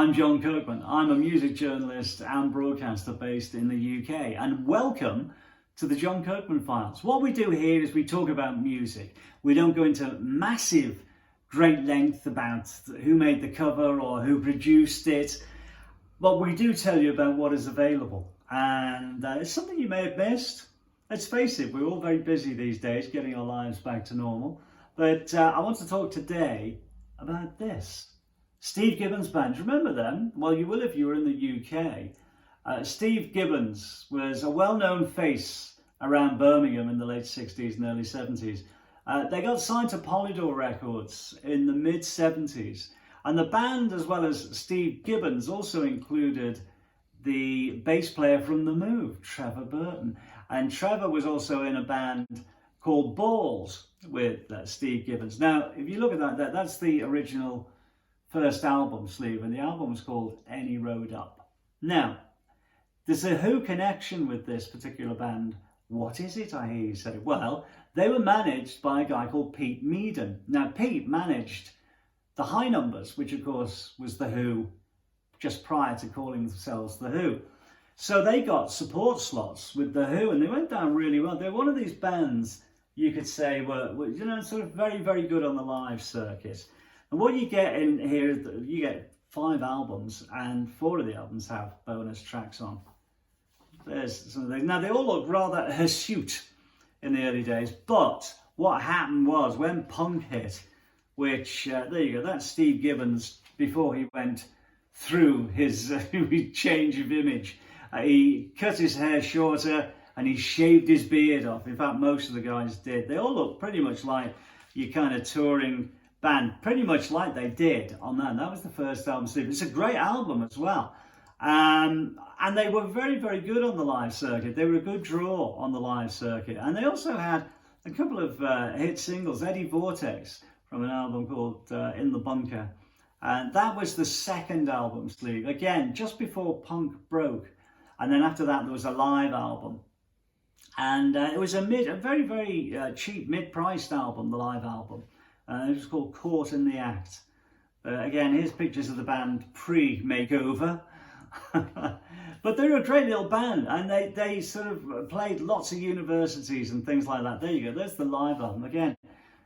I'm John Kirkman. I'm a music journalist and broadcaster based in the UK, and welcome to the John Kirkman Files. What we do here is we talk about music. We don't go into massive, great length about who made the cover or who produced it, but we do tell you about what is available. And it's something you may have missed. Let's face it, we're all very busy these days getting our lives back to normal. But I want to talk today about this. Steve Gibbons Band. Remember them? Well, you will if you were in the UK. Steve Gibbons was a well-known face around Birmingham in the late 60s and early 70s. They got signed to Polydor Records in the mid-70s. And the band, as well as Steve Gibbons, also included the bass player from The Move, Trevor Burton. And Trevor was also in a band called Balls with Steve Gibbons. Now, if you look at that, that's the original first album sleeve, and the album was called Any Road Up. Now, there's a Who connection with this particular band. What is it, I hear you say? Well, they were managed by a guy called Pete Meaden. Now, Pete managed the High Numbers, which of course was the Who just prior to calling themselves the Who. So they got support slots with the Who, and they went down really well. They're one of these bands you could say were sort of very, very good on the live circuit. And what you get in here is that you get 5 albums, and 4 of the albums have bonus tracks on. There's some of these. Now, they all look rather hirsute in the early days, but what happened was when punk hit, which, there you go, that's Steve Gibbons before he went through his change of image. He cut his hair shorter and he shaved his beard off. In fact, most of the guys did. They all look pretty much like your kind of touring band, pretty much like they did on that. That was the first album, Steve. It's a great album as well. And they were very, very good on the live circuit. They were a good draw on the live circuit. And they also had a couple of hit singles, Eddie Vortex, from an album called In the Bunker. And that was the second album sleeve, again, just before punk broke. And then after that, there was a live album. And it was a very, very cheap, mid-priced album, the live album. It was called Caught in the Act. Again, here's pictures of the band pre-makeover. But they were a great little band, and they sort of played lots of universities and things like that. There you go, there's the live album. Again,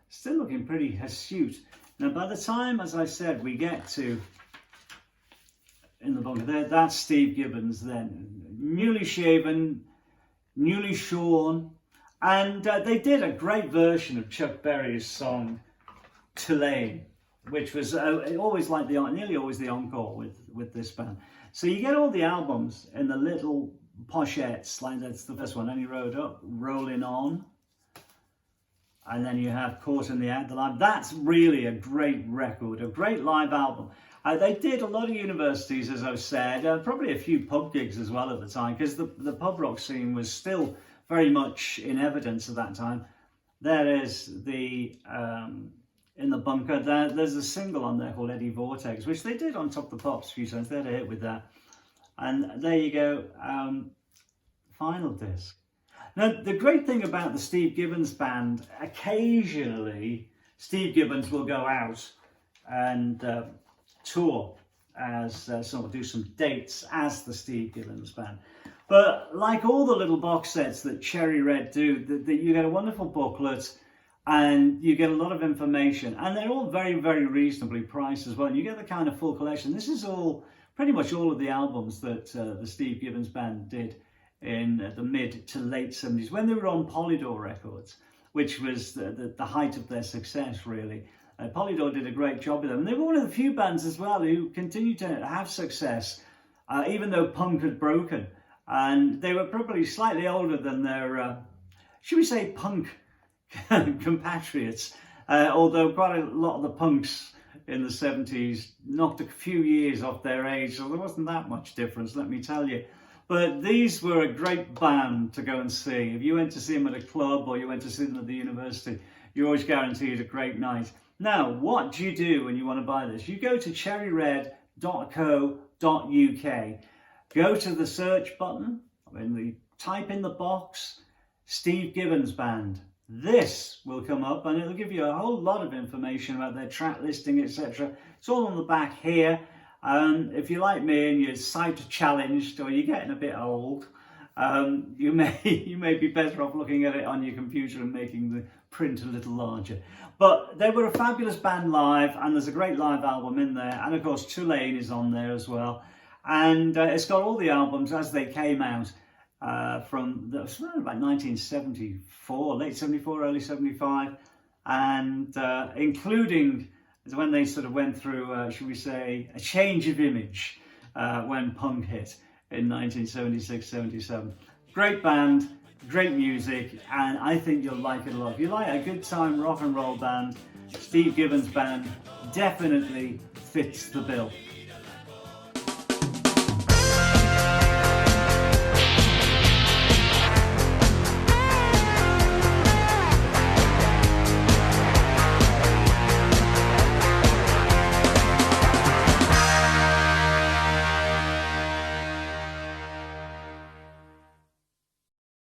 still looking pretty hirsute. Now, by the time, as I said, we get to In the Bunker, that's Steve Gibbons then. Newly shaven, newly shorn, and they did a great version of Chuck Berry's song Tulane, which was always like nearly always the encore with this band. So you get all the albums in the little pochettes, like that's the first one, Any Road Up, Rollin On, and then you have Caught in the Act, the live. That's really a great record, a great live album. They did a lot of universities, as I've said, probably a few pub gigs as well at the time, because the pub rock scene was still very much in evidence at that time. There is the In the Bunker. There's a single on there called Eddie Vortex, which they did on Top of the Pops a few times. They had a hit with that. And there you go, final disc. Now, the great thing about the Steve Gibbons Band, occasionally Steve Gibbons will go out and tour as do some dates as the Steve Gibbons Band. But like all the little box sets that Cherry Red do, you get a wonderful booklet and you get a lot of information, and they're all very, very reasonably priced as well. You get the kind of full collection. This is all pretty much all of the albums that the Steve Gibbons Band did in the mid to late 70s when they were on Polydor Records, which was the height of their success, really. Polydor did a great job with them. And they were one of the few bands as well who continued to have success, even though punk had broken. And they were probably slightly older than their, should we say, punk compatriots, although quite a lot of the punks in the 70s knocked a few years off their age, so there wasn't that much difference, let me tell you. But these were a great band to go and see. If you went to see them at a club or you went to see them at the university, you're always guaranteed a great night. Now, what do you do when you want to buy this? You go to cherryred.co.uk, go to the search button, type in the box, Steve Gibbons Band. This will come up and it'll give you a whole lot of information about their track listing, etc. It's all on the back here. If you're like me and you're sight challenged or you're getting a bit old, you may be better off looking at it on your computer and making the print a little larger. But they were a fabulous band live, and there's a great live album in there, and of course Tulane is on there as well. And it's got all the albums as they came out from about 1974, late 74, early 75, and including when they sort of went through, should we say, a change of image when punk hit in 1976-77. Great band, great music, and I think you'll like it a lot. If you like a good time rock and roll band, Steve Gibbons Band definitely fits the bill.